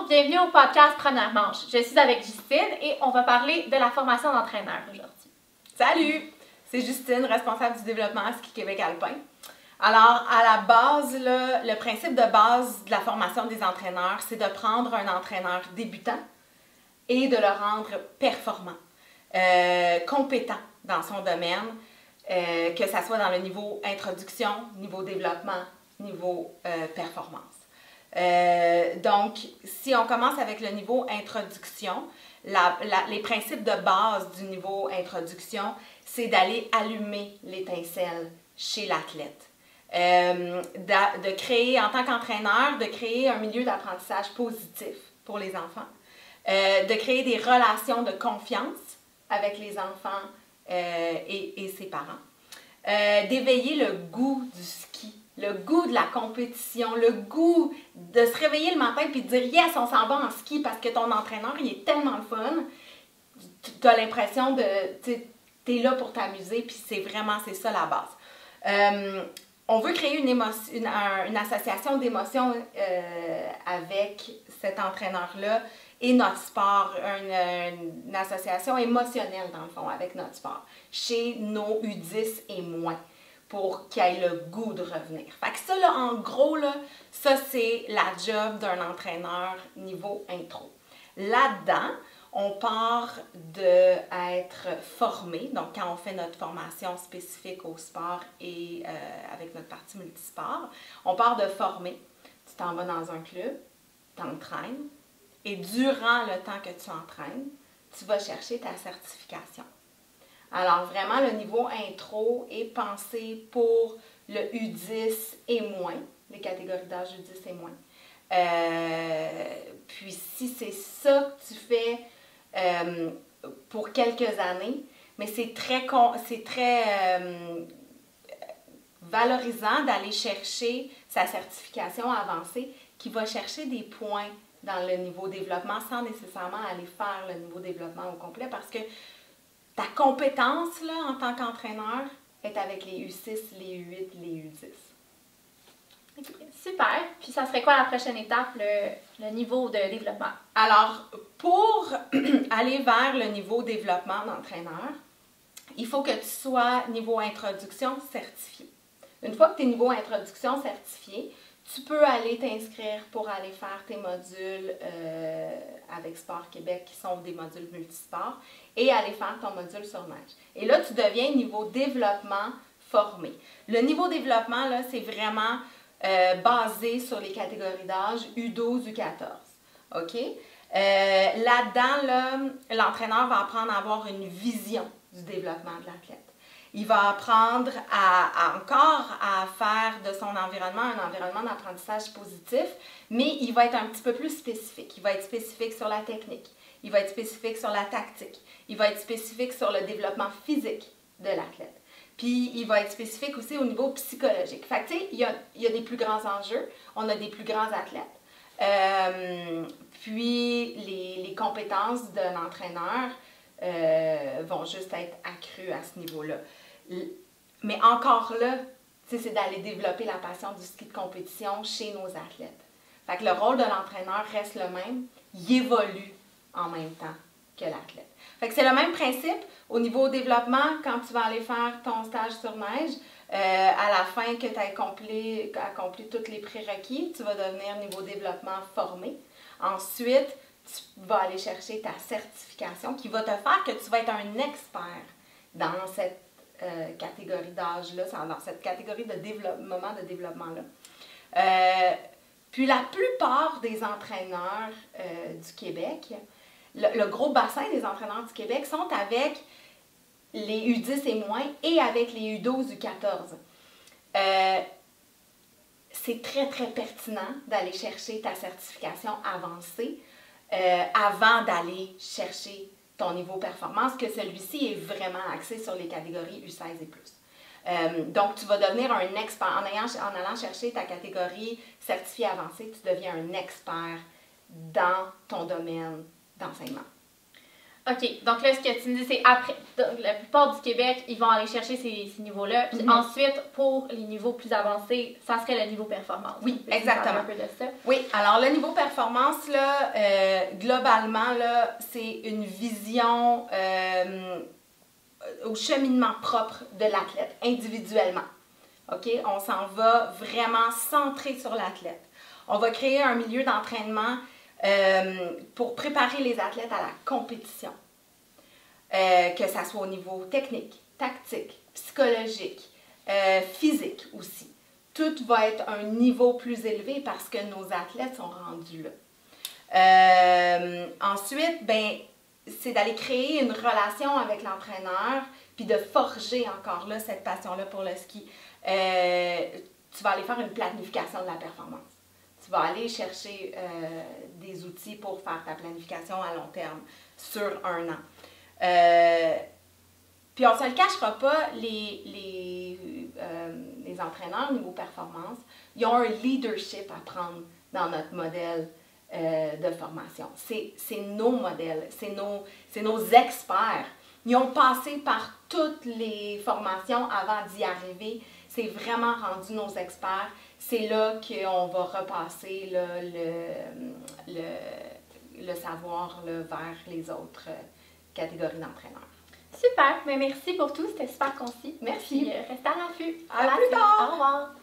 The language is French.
bienvenue au podcast Première Manche. Je suis avec Justine et on va parler de la formation d'entraîneur aujourd'hui. Salut! C'est Justine, responsable du développement à Ski Québec Alpin. Alors, à la base, là, le principe de base de la formation des entraîneurs, c'est de prendre un entraîneur débutant et de le rendre performant, compétent dans son domaine, que ça soit dans le niveau introduction, niveau développement, niveau performance. Donc, si on commence avec le niveau introduction, les principes de base du niveau introduction, c'est d'aller allumer l'étincelle chez l'athlète. De créer, en tant qu'entraîneur, de créer un milieu d'apprentissage positif pour les enfants, de créer des relations de confiance avec les enfants et ses parents, d'éveiller le goût du ski, le goût de la compétition, le goût de se réveiller le matin et de dire « Yes, on s'en va en ski parce que ton entraîneur, il est tellement le fun. » Tu as l'impression de... Tu es là pour t'amuser, puis c'est ça la base. On veut créer une association d'émotions avec cet entraîneur-là et notre sport, une association émotionnelle dans le fond avec notre sport, chez nos U10 et moins, pour qu'ils aient le goût de revenir. Fait que ça, là, en gros, là, ça c'est la job d'un entraîneur niveau intro. Là-dedans, on part d'être formé, donc quand on fait notre formation spécifique au sport et avec notre partie multisport, on part de former. Tu t'en vas dans un club, t'entraînes, et durant le temps que tu entraînes, tu vas chercher ta certification. Alors vraiment, le niveau intro est pensé pour le U10 et moins, les catégories d'âge U10 et moins. Puis si c'est ça que tu fais pour quelques années, mais c'est très valorisant d'aller chercher sa certification avancée qui va chercher des points dans le niveau développement sans nécessairement aller faire le niveau développement au complet parce que ta compétence là, en tant qu'entraîneur est avec les U6, les U8, les U10. Super. Puis ça serait quoi la prochaine étape, le niveau de développement? Alors, pour aller vers le niveau développement d'entraîneur, il faut que tu sois niveau introduction certifié. Une fois que tu es niveau introduction certifié, tu peux aller t'inscrire pour aller faire tes modules avec Sport Québec qui sont des modules multisports et aller faire ton module sur neige. Et là, tu deviens niveau développement formé. Le niveau développement, là, c'est vraiment basé sur les catégories d'âge U12, U14. OK? Là-dedans, là, l'entraîneur va apprendre à avoir une vision du développement de l'athlète. Il va apprendre encore à faire de son environnement un environnement d'apprentissage positif, mais il va être un petit peu plus spécifique. Il va être spécifique sur la technique, il va être spécifique sur la tactique, il va être spécifique sur le développement physique de l'athlète. Puis, il va être spécifique aussi au niveau psychologique. Fait que, tu sais, il y a des plus grands enjeux, on a des plus grands athlètes. Puis, les compétences de l'entraîneur vont juste être accrues à ce niveau-là. Mais encore là, c'est d'aller développer la passion du ski de compétition chez nos athlètes. Fait que le rôle de l'entraîneur reste le même, il évolue en même temps que l'athlète. Fait que c'est le même principe au niveau développement quand tu vas aller faire ton stage sur neige. À la fin que tu as accompli tous les prérequis, tu vas devenir niveau développement formé. Ensuite, tu vas aller chercher ta certification qui va te faire que tu vas être un expert dans cette catégorie d'âge-là, dans cette catégorie de moment de développement-là. Puis la plupart des entraîneurs du Québec, le gros bassin des entraîneurs du Québec sont avec les U10 et moins et avec les U12, U14. C'est très, très pertinent d'aller chercher ta certification avancée avant d'aller chercher ton niveau performance, que celui-ci est vraiment axé sur les catégories U16 et plus. Donc, tu vas devenir un expert. En allant chercher ta catégorie certifiée avancée, tu deviens un expert dans ton domaine d'enseignement. OK, donc là, ce que tu me dis, c'est après, la plupart du Québec, ils vont aller chercher ces niveaux-là. Puis ensuite, pour les niveaux plus avancés, ça serait le niveau performance. Oui, exactement. Un peu de ça. Oui, alors le niveau performance, là, globalement, là, c'est une vision au cheminement propre de l'athlète, individuellement. OK? On s'en va vraiment centré sur l'athlète. On va créer un milieu d'entraînement pour préparer les athlètes à la compétition. Que ça soit au niveau technique, tactique, psychologique, physique aussi. Tout va être un niveau plus élevé parce que nos athlètes sont rendus là. Ensuite, ben, c'est d'aller créer une relation avec l'entraîneur puis de forger encore là cette passion-là pour le ski. Tu vas aller faire une planification de la performance. Tu vas aller chercher des outils pour faire ta planification à long terme sur un an. Puis on ne se le cachera pas, les entraîneurs au niveau performance, ils ont un leadership à prendre dans notre modèle de formation. C'est nos modèles, c'est nos experts. Ils ont passé par toutes les formations avant d'y arriver. C'est vraiment rendu nos experts. C'est là qu'on va repasser là, le savoir là, vers les autres catégories d'entraîneurs. Super, mais merci pour tout, c'était super concis. Merci. Puis, restez à l'affût. À plus tard. Au revoir.